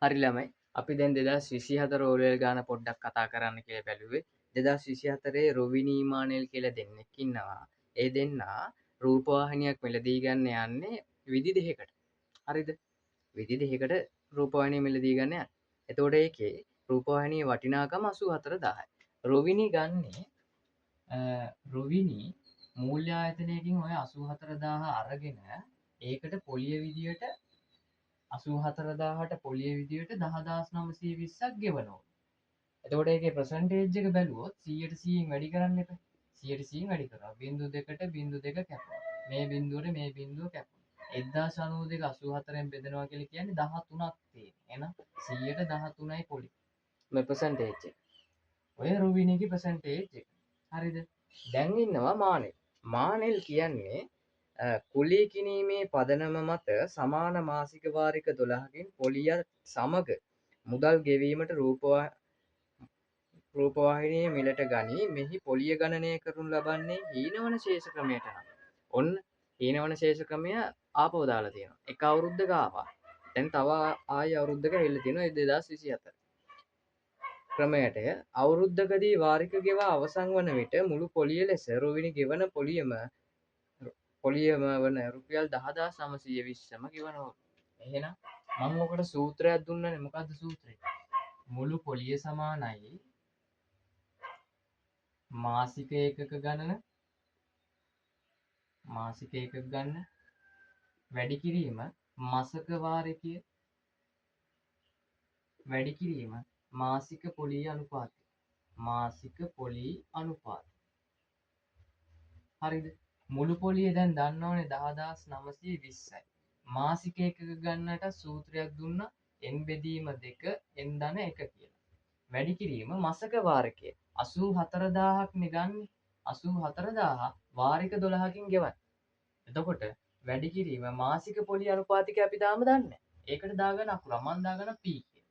හරි ළමයි අපි දැන් 2024 ඕලෙවල් ගාන පොඩ්ඩක් කතා කරන්න කියලා බැලුවේ 2024 රොවිනි මානෙල් කියලා දෙන්නෙක් ඉන්නවා. ඒ දෙන්නා රූපවාහිනියක් මිලදී ගන්න යන්නේ විදි දෙකකට. හරිද? විදි දෙකකට රූපවාහිනිය මිලදී ගන්න යන්නේ. එතකොට ඒකේ රූපවාහිනියේ වටිනාකම 84000යි. රොවිනි ගන්නේ රොවිනි මූල්‍ය ආයතනයකින් ඔය 84000 අරගෙන ඒකට පොලිය විදියට 84,000ට පොලිය විදියට 10,920ක් ගෙවනවා. එතකොට ඒකේ percentage එක බැලුවොත් 100%න් වැඩි කරන්න එපා. 100%න් වැඩි කරා. 0.2ට 0.2 කැපුවා. මේ බිඳුවට මේ බිඳුව කැපුවා. 1092 84න් බෙදනවා කියලා කියන්නේ 13ක් තියෙන. එහෙනම් 100ට 13යි පොලි. මේ percentage එක. ඔය රුවිනිගේ percentage එක. හරිද? දැන් ඉන්නවා මානෙල්. මානෙල් කියන්නේ කුලී කිනීමේ පදනම මත සමාන මාසික වාරික 12කින් පොලිය සමග මුදල් ගෙවීමට රූපවාහිනිය මිලට ගනී. මෙහි පොලිය ගණනය කරනු ලබන්නේ හීනවන ශේෂ ක්‍රමයට නම්. ඔන්න හීනවන ශේෂ ක්‍රමය ආපහු දාලා තියෙනවා. එක අවුරුද්දක ආවා. දැන් තව ආයි අවුරුද්දක ඇවිල්ලා තියෙනවා 2024. ක්‍රමයට අවුරුද්දකදී වාරික ගෙවා අවසන් වන විට මුළු පොලිය ලෙස රුවිනි ගෙවන පොලියම වන රුපියල් 10,920ම ගෙවනවා. එහෙනම් මම ඔකට සූත්‍රයක් දුන්නනේ. මොකද්ද සූත්‍රය? මුළු පොලිය සමානයි මාසික ඒකක ගණන වැඩි කිරීම මාසක වාරිකය වැඩි කිරීම මාසික පොලී අනුපාතය. හරිද? මුළු පොලිය දැන් දන්නවනේ 10,920යි. මාසික එකක ගන්නට සූත්‍රයක් දුන්නා n බෙදීම 2 n ධන 1 කියලා. වැඩි කිරීම මාසක වාරකය 84000ක් නේ ගන්න. 84000 වාරික 12කින් ගෙවන්න. එතකොට වැඩි කිරීම මාසික පොලි අනුපාතිකය අපි තාම දන්නේ නැහැ. ඒකට දාගෙන අකුර මම දාගෙන p කියලා.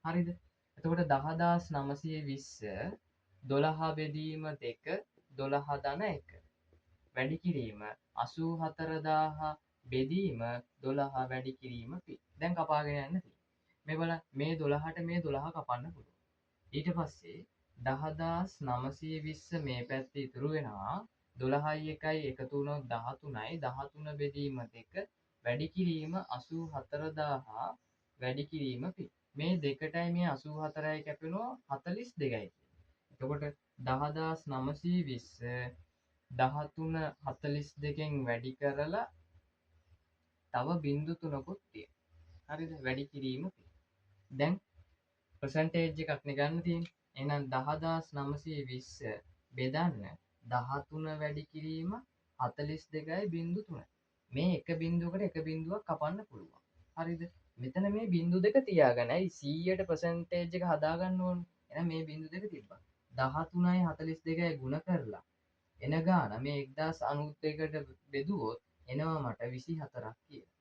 හරිද? එතකොට 10920 12 බෙදීම 2 12 ධන 1 වැඩි කිරීම 84000 බෙදීම 12 වැඩි කිරීම p. දැන් කපාගෙන යන්න තියෙනවා. මේ බලන්න මේ 12ට මේ 12 කපන්න පුළුවන්. ඊට පස්සේ 10920 මේ පැත්තේ ඉතුරු වෙනවා 12යි 1යි එකතු වුණොත් 13යි 13 බෙදීම 2 වැඩි කිරීම 84000 වැඩි කිරීම p. මේ දෙකටයි මේ 84යි කැපෙනවා 42යි. එතකොට 10920 13 42න් වැඩි කරලා තව බිංදු 3කුත් තියෙනවා. හරිද? වැඩි කිරීම p. දැන් percentage එකක් නේ ගන්න තියෙන්නේ. එහෙනම් 10920 බෙදන්න 13 වැඩි කිරීම 42.3. මේ එක බිංදුවකට එක බිංදුවක් කපන්න පුළුවන්. හරිද? මෙතන මේ බිංදු දෙක තියාගන්නයි 100ට percentage එක හදාගන්න ඕනේ. එහෙනම් මේ බිංදු දෙක තිබ්බා. 13යි 42යි ගුණ කරලා එන ගාන මේ 1091ට බෙදුවොත් එනවා මට 24ක් කියලා.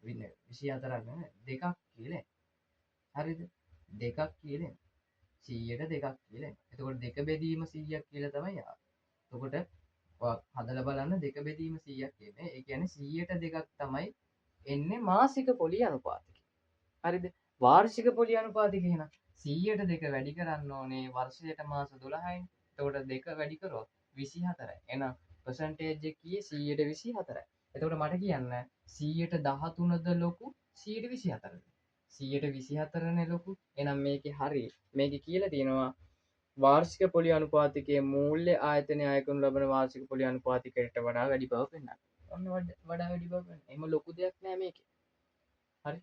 24ක් නෙමෙයි දෙකක් කියලා. හරිද? දෙකක් කියලා. 100ට දෙකක් කියලා. එතකොට දෙක බෙදීම 100ක් කියලා තමයි ආවේ. එතකොට හදලා බලන්න දෙක බෙදීම 100ක් කියන්නේ. ඒ කියන්නේ 100ට දෙකක් තමයි එන්නේ මාසික පොලි අනුපාතය. හරිද? වාර්ෂික පොලි අනුපාතය එහෙනම් 100ට දෙක වැඩි කරන්න ඕනේ වර්ෂයට මාස 12යිනේ. එතකොට දෙක වැඩි කරොත් 24යි. එහෙනම් percentage එක කීයේ 124යි. එතකොට මට කියන්න 113ද ලොකු 124ද? 124නේ ලොකු. එහෙනම් මේකේ හරි මේකේ කියලා තියෙනවා වාර්ෂික පොලි අනුපාතිකයේ මූල්‍ය ආයතනය අය කරනු ලබන වාර්ෂික පොලි අනුපාතිකයට වඩා වැඩි බව පෙන්වනවා. ඔන්න වඩා වැඩි බව පෙන්වනවා. එහෙම ලොකු දෙයක් නෑ මේකේ. හරි.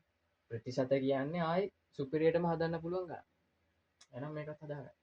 ප්‍රතිශත කියන්නේ ආයි සුපිරියටම හදන්න පුළුවන් ගන්න. එහෙනම් මේකත් හදාගන්න.